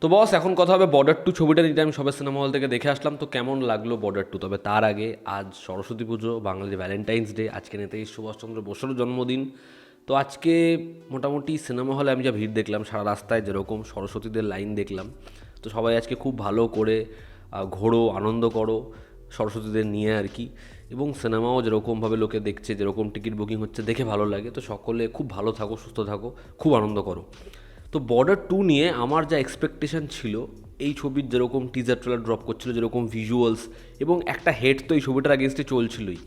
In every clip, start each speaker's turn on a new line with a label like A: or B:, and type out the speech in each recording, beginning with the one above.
A: তো বস, এখন কথা হবে বর্ডার টু ছবিটা নিতে আমি সবে সিনেমা হল থেকে দেখে আসলাম। তো কেমন লাগলো বর্ডার টু? তবে তার আগে, আজ সরস্বতী পুজো, বাঙালির ভ্যালেন্টাইন্স ডে, আজকে নেতাজি সুভাষচন্দ্র বসুর জন্মদিন। তো আজকে মোটামুটি সিনেমা হলে আমি যা ভিড় দেখলাম, সারা রাস্তায় যেরকম সরস্বতীদের লাইন দেখলাম, তো সবাই আজকে খুব ভালো করে ঘোরো, আনন্দ করো সরস্বতীদের নিয়ে আর কি। এবং সিনেমাও যেরকমভাবে লোকে দেখছে, যেরকম টিকিট বুকিং হচ্ছে, দেখে ভালো লাগে। তো সকলে খুব ভালো থাকো, সুস্থ থাকো, খুব আনন্দ করো। তো বর্ডার টু নিয়ে আমার যা এক্সপেকটেশন ছিল, এই ছবির যেরকম টিজার ট্রেলার ড্রপ করছিল, যেরকম ভিজুয়ালস এবং একটা হেড তো এই ছবিটার আগেনস্টে চলছিলই,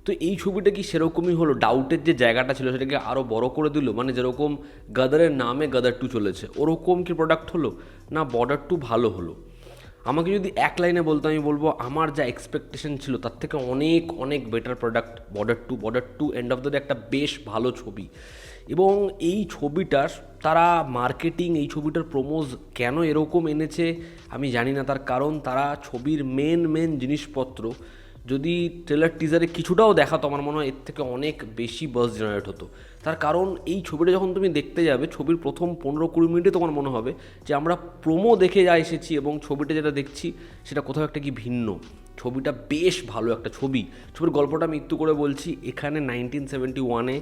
A: তো এই ছবিটা কি সেরকমই হলো? ডাউটের যে জায়গাটা ছিল সেটাকে আরও বড় করে দিল, মানে যেরকম গাদারের নামে গাদার টু চলেছে, ওরকম কি প্রোডাক্ট হলো? না বর্ডার টু ভালো হলো? আমাকে যদি এক লাইনে বলতে, আমি বলবো আমার যা এক্সপেকটেশন ছিল তার থেকে অনেক অনেক better product border to end of the day একটা বেশ ভালো ছবি। এবং এই ছবিটার তারা মার্কেটিং, এই ছবিটার প্রমোজ কেন এরকম এনেছে আমি জানি না। তার কারণ তারা ছবির মেন মেন জিনিসপত্র যদি ট্রেলার টিজারে কিছুটাও দেখাতো, আমার মনে হয় এর থেকে অনেক বেশি বাস জেনারেট হতো। তার কারণ এই ছবিটা যখন তুমি দেখতে যাবে, ছবির প্রথম 15-20 মিনিটে তোমার মনে হবে যে আমরা প্রোমো দেখে যা এসেছি এবং ছবিটা যেটা দেখছি সেটা কোথাও একটা কি ভিন্ন। ছবিটা বেশ ভালো একটা ছবি। ছবির গল্পটা আমি একটু করে বলছি। এখানে 1971-এ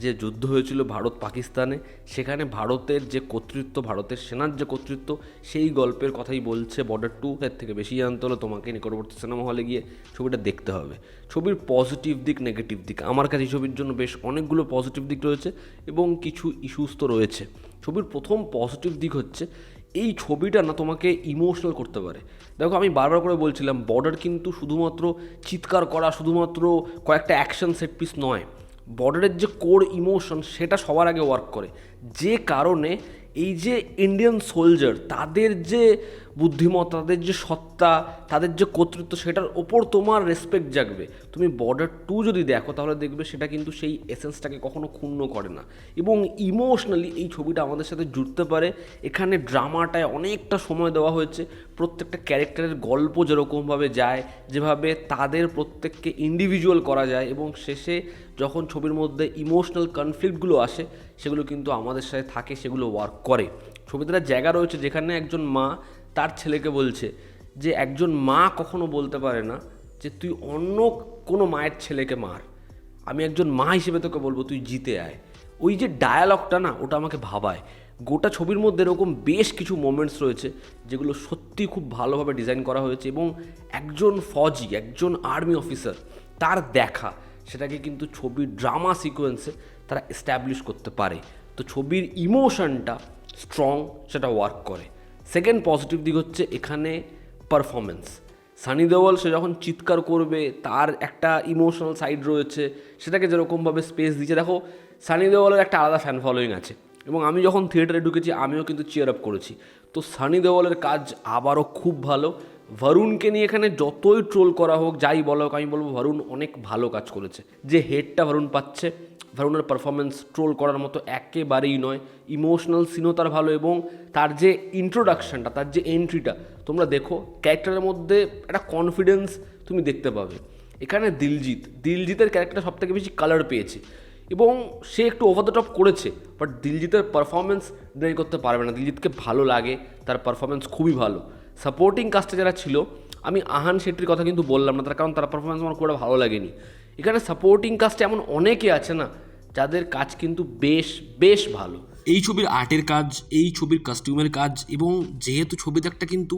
A: যে যুদ্ধ হয়েছিল ভারত পাকিস্তানে, সেখানে ভারতের যে কর্তৃত্ব, ভারতের সেনার যে কর্তৃত্ব, সেই গল্পের কথাই বলছে বর্ডার টু। এর থেকে বেশি জানতে হলে তোমাকে নিকটবর্তী সিনেমা হলে গিয়ে ছবিটা দেখতে হবে। ছবির পজিটিভ দিক, নেগেটিভ দিক, আমার কাছে এই ছবির জন্য বেশ অনেকগুলো পজিটিভ দিক রয়েছে এবং কিছু ইস্যুস তো রয়েছে। ছবির প্রথম পজিটিভ দিক হচ্ছে এই ছবিটা না তোমাকে ইমোশনাল করতে পারে। দেখো, আমি বারবার করে বলছিলাম বর্ডার কিন্তু শুধুমাত্র চিৎকার করা, শুধুমাত্র কয়েকটা অ্যাকশন সেট পিস নয়। বর্ডারের যে কোর ইমোশন সেটা সবার আগে ওয়ার্ক করে, যে কারণে এই যে ইন্ডিয়ান সোলজার, তাদের যে বুদ্ধিমত্তা, তাদের যে সত্তা, তাদের যে কর্তৃত্ব, সেটার ওপর তোমার রেসপেক্ট জাগবে। তুমি বর্ডার টু যদি দেখো তাহলে দেখবে সেটা কিন্তু সেই এসেন্সটাকে কখনো ক্ষুণ্ণ করে না এবং ইমোশনালি এই ছবিটা আমাদের সাথে জুড়তে পারে। এখানে ড্রামাটায় অনেকটা সময় দেওয়া হয়েছে। প্রত্যেকটা ক্যারেক্টারের গল্প যেরকমভাবে যায়, যেভাবে তাদের প্রত্যেককে ইন্ডিভিজুয়াল করা যায় এবং শেষে যখন ছবির মধ্যে ইমোশনাল কনফ্লিক্টগুলো আসে, সেগুলো কিন্তু আমাদের সাথে থাকে, সেগুলো ওয়ার্ক করে। ছবিতে একটা জায়গা রয়েছে যেখানে একজন মা তার ছেলেকে বলছে যে একজন মা কখনো বলতে পারে না যে তুই অন্য কোনো মায়ের ছেলেকে মার, আমি একজন মা হিসেবে তোকে বলবো তুই জিতে আয়। ওই যে ডায়ালগটা না, ওটা আমাকে ভাবায়। গোটা ছবির মধ্যে এরকম বেশ কিছু মোমেন্টস রয়েছে যেগুলো সত্যি খুব ভালোভাবে ডিজাইন করা হয়েছে এবং একজন ফৌজি, একজন আর্মি অফিসার, তার দেখা সেটাকে কিন্তু ছবির ড্রামা সিকোয়েন্সে তারা এস্টাবলিশ করতে পারে। তো ছবির ইমোশনটা স্ট্রং, সেটা ওয়ার্ক করে। সেকেন্ড পজিটিভ দিক হচ্ছে এখানে পারফরমেন্স। সানি দেওয়াল সে যখন চিৎকার করবে, তার একটা ইমোশনাল সাইড রয়েছে, সেটাকে যেরকমভাবে স্পেস দিচ্ছে। দেখো, সানি দেওয়ালের একটা আলাদা ফ্যান ফলোয়িং আছে এবং আমি যখন থিয়েটারে ঢুকেছি আমিও কিন্তু চিয়ার আপ করেছি। তো সানি দেওয়ালের কাজ আবারও খুব ভালো। ভারুণকে নিয়ে এখানে যতই ট্রোল করা হোক, যাই বলা হোক, আমি বলবো ভারুণ অনেক ভালো কাজ করেছে। যে হেডটা ভারুণ পাচ্ছে, ভারুণের পারফরমেন্স ট্রোল করার মতো একেবারেই নয়। ইমোশনাল সিনও তার ভালো এবং তার যে ইন্ট্রোডাকশানটা, তার যে এন্ট্রিটা, তোমরা দেখো ক্যারেক্টারের মধ্যে একটা কনফিডেন্স তুমি দেখতে পাবে। এখানে দিলজিতের ক্যারেক্টারটা সব থেকে বেশি কালার পেয়েছে এবং সে একটু ওভার দ্য টপ করেছে, বাট দিলজিতের পারফরমেন্স ডিনাই করতে পারবে না। দিলজিতকে ভালো লাগে, তার পারফরমেন্স খুবই ভালো। সাপোর্টিং কাস্টে যারা ছিল, আমি আহান শেট্টির কথা কিন্তু বললাম না, তার কারণ তার পারফরমেন্স আমার খুব ভালো লাগেনি। এখানে সাপোর্টিং কাস্টে এমন অনেকে আছে না যাদের কাজ কিন্তু বেশ বেশ ভালো।
B: এই ছবির আর্টের কাজ, এই ছবির কাস্টিউমের কাজ, এবং যেহেতু ছবিতে একটা কিন্তু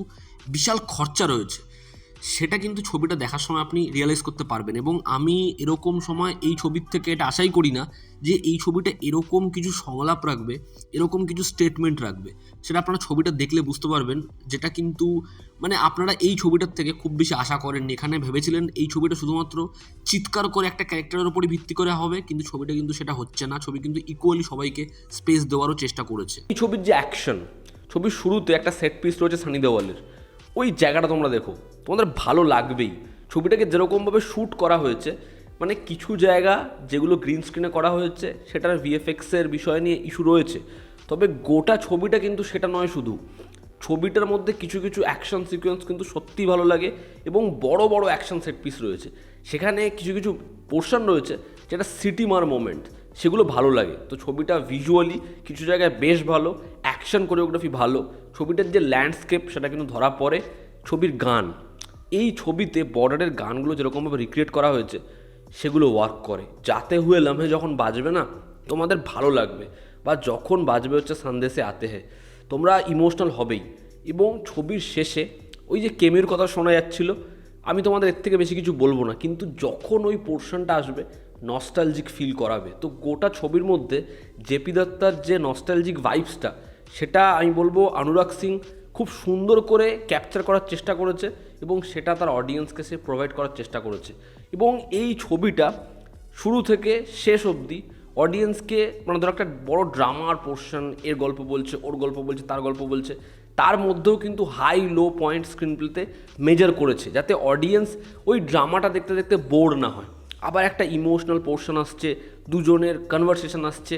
B: বিশাল খরচা রয়েছে, সেটা কিন্তু ছবিটা দেখার সময় আপনি রিয়েলাইজ করতে পারবেন। এবং আমি এরকম সময় এই ছবির থেকে এটা আশাই করি না যে এই ছবিটা এরকম কিছু সংলাপ রাখবে, এরকম কিছু স্টেটমেন্ট রাখবে। সেটা আপনারা ছবিটা দেখলে বুঝতে পারবেন, যেটা কিন্তু মানে আপনারা এই ছবিটার থেকে খুব বেশি আশা করেননি। এখানে ভেবেছিলেন এই ছবিটা শুধুমাত্র চিৎকার করে একটা ক্যারেক্টারের উপরই ভিত্তি করে হবে, কিন্তু ছবিটা কিন্তু সেটা হচ্ছে না। ছবি কিন্তু ইকুয়ালি সবাইকে স্পেস দেওয়ারও চেষ্টা করেছে।
A: এই ছবির যে অ্যাকশন, ছবির শুরুতে একটা সেট পিস রয়েছে সানি দেওয়ালের, ওই জায়গাটা তোমরা দেখো, তোমাদের ভালো লাগবেই। ছবিটাকে যেরকমভাবে শ্যুট করা হয়েছে, মানে কিছু জায়গা যেগুলো গ্রিন স্ক্রিনে করা হয়েছে সেটার ভিএফএক্সের বিষয় নিয়ে ইস্যু রয়েছে, তবে গোটা ছবিটা কিন্তু সেটা নয়। শুধু ছবিটার মধ্যে কিছু কিছু অ্যাকশন সিকোয়েন্স কিন্তু সত্যিই ভালো লাগে এবং বড় বড় অ্যাকশন সেট পিস রয়েছে। সেখানে কিছু কিছু পোর্শন রয়েছে যেটা সিটি মার মোমেন্ট, সেগুলো ভালো লাগে। তো ছবিটা ভিজুয়ালি কিছু জায়গায় বেশ ভালো, অ্যাকশন কোরিওগ্রাফি ভালো, ছবিটার যে ল্যান্ডস্কেপ সেটা কিন্তু ধরা পড়ে, ছবির গান, এই ছবিতে বর্ডারের গানগুলো যেরকমভাবে রিক্রিয়েট করা হয়েছে সেগুলো ওয়ার্ক করে। যাতে হুয়ে লামহে যখন বাজবে না তোমাদের ভালো লাগবে, বা যখন বাজবে হচ্ছে সন্দেশে আতে হে, তোমরা ইমোশনাল হবেই। এবং ছবির শেষে ওই যে কেমির কথা শোনা যাচ্ছিল, আমি তোমাদের এর থেকে বেশি কিছু বলবো না, কিন্তু যখন ওই পোর্শনটা আসবে নস্টালজিক ফিল করাবে। তো গোটা ছবির মধ্যে জেপি দত্তার যে নস্টালজিক ভাইবসটা, সেটা আমি বলবো অনুরাগ সিং খুব সুন্দর করে ক্যাপচার করার চেষ্টা করেছে, এবং সেটা তার অডিয়েন্সকে সে প্রোভাইড করার চেষ্টা করেছে। এবং এই ছবিটা শুরু থেকে শেষ অবধি অডিয়েন্সকে, মানে ধরো একটা বড় ড্রামার পোর্শন, এর গল্প বলছে, ওর গল্প বলছে, তার গল্প বলছে, তার মধ্যেও কিন্তু হাই লো পয়েন্ট স্ক্রিন প্লেতে মেজার করেছে, যাতে অডিয়েন্স ওই ড্রামাটা দেখতে দেখতে বোর না হয়। আবার একটা ইমোশনাল পোর্শন আসছে, দুজনের কনভারসেশন আসছে,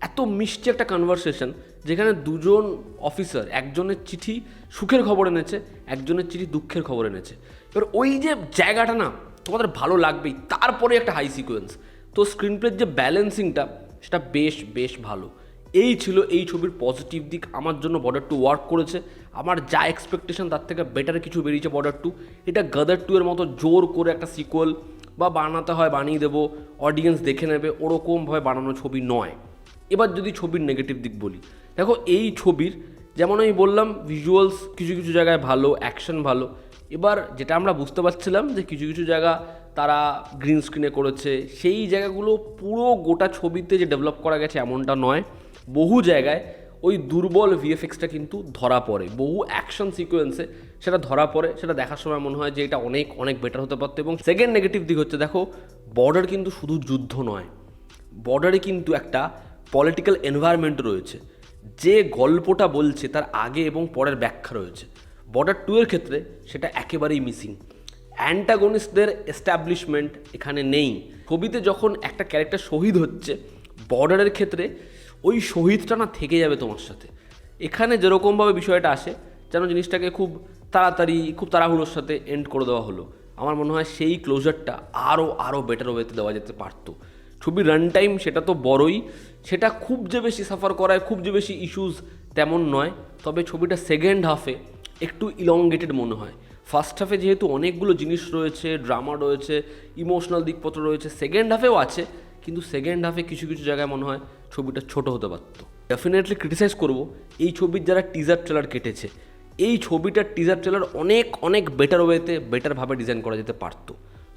A: এত মিষ্টি একটা কনভারসেশন যেখানে দুজন অফিসার, একজনের চিঠি সুখের খবর এনেছে, একজনের চিঠি দুঃখের খবর এনেছে। এবার ওই যে জায়গাটা না তোমাদের ভালো লাগবেই, তারপরে একটা হাই সিকোয়েন্স। তো স্ক্রিন প্লের যে ব্যালেন্সিংটা সেটা বেশ বেশ ভালো। এই ছিল এই ছবির পজিটিভ দিক। আমার জন্য বর্ডার 2 ওয়ার্ক করেছে, আমার যা এক্সপেকটেশন তার থেকে বেটার কিছু বেরিয়েছে বর্ডার 2। এটা গদার 2 এর মতো জোর করে একটা সিকুয়েল বা বানাতে হয় বানিয়ে দেবো, অডিয়েন্স দেখে নেবে, ওরকমভাবে বানানো ছবি নয়। এবার যদি ছবির নেগেটিভ দিক বলি, দেখো এই ছবির যেমন আমি বললাম ভিজুয়ালস কিছু কিছু জায়গায় ভালো, অ্যাকশন ভালো। এবার যেটা আমরা বুঝতে পারছিলাম যে কিছু কিছু জায়গা তারা গ্রিন স্ক্রিনে করেছে, সেই জায়গাগুলো পুরো গোটা ছবিতে যে ডেভেলপ করা গেছে এমনটা নয়। বহু জায়গায় ওই দুর্বল ভিএফএক্সটা কিন্তু ধরা পড়ে, বহু অ্যাকশন সিকোয়েন্সে সেটা ধরা পড়ে। সেটা দেখার সময় মনে হয় যে এটা অনেক অনেক বেটার হতে পারতো। এবং সেকেন্ড নেগেটিভ দিক হচ্ছে, দেখো বর্ডার কিন্তু শুধু যুদ্ধ নয়, বর্ডারে কিন্তু একটা পলিটিক্যাল এনভায়রনমেন্ট রয়েছে, যে গল্পটা বলছে তার আগে এবং পরের ব্যাখ্যা রয়েছে। বর্ডার 2 এর ক্ষেত্রে সেটা একেবারেই মিসিং। অ্যান্টাগনিস্টদের এস্টাবলিশমেন্ট এখানে নেই। ছবিতে যখন একটা ক্যারেক্টার শহীদ হচ্ছে, বর্ডারের ক্ষেত্রে ওই শহীদটা না থেকে যাবে তোমার সাথে। এখানে যেরকমভাবে বিষয়টা আসে যেন জিনিসটাকে খুব তাড়াতাড়ি, খুব তাড়াহুড়োর সাথে এন্ড করে দেওয়া হলো। আমার মনে হয় সেই ক্লোজারটা আরও বেটার ওয়েতে দেওয়া যেতে পারতো। ছবির রান টাইম সেটা তো বড়ই, সেটা খুব যে বেশি সাফার করায়, খুব যে বেশি ইস্যুস তেমন নয়। তবে ছবিটা সেকেন্ড হাফে একটু ইলংগেটেড মনে হয়। ফার্স্ট হাফে যেহেতু অনেকগুলো জিনিস রয়েছে, ড্রামা রয়েছে, ইমোশনাল দিকপত্র রয়েছে, সেকেন্ড হাফেও আছে, কিন্তু সেকেন্ড হাফে কিছু কিছু জায়গায় মনে হয় ছবিটা ছোট হতে পারতো। ডেফিনেটলি ক্রিটিসাইজ করবো এই ছবির যারা টিজার ট্রেলার কেটেছে, এই ছবিটার টিজার ট্রেলার অনেক অনেক বেটার ওয়েতে, বেটারভাবে ডিজাইন করা যেতে পারতো।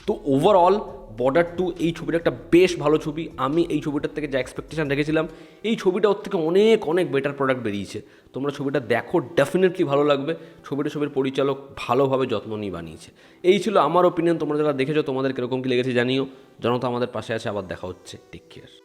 A: তো ওভারঅল বর্ডার 2 এই ছবিটা একটা বেশ ভালো ছবি। আমি এই ছবিটার থেকে যা এক্সপেকটেশন রেখেছিলাম, এই ছবিটা ওর থেকে অনেক অনেক বেটার প্রোডাক্ট বেরিয়েছে। তোমরা ছবিটা দেখো, ডেফিনেটলি ভালো লাগবে। ছবির পরিচালক ভালোভাবে যত্ন নিয়ে বানিয়েছে। এই ছিল আমার ওপিনিয়ন। তোমরা যারা দেখেছো তোমাদের কীরকম কী লেগেছে জানিও। জনতা আমাদের পাশে আছে, আবার দেখা হচ্ছে। Take care.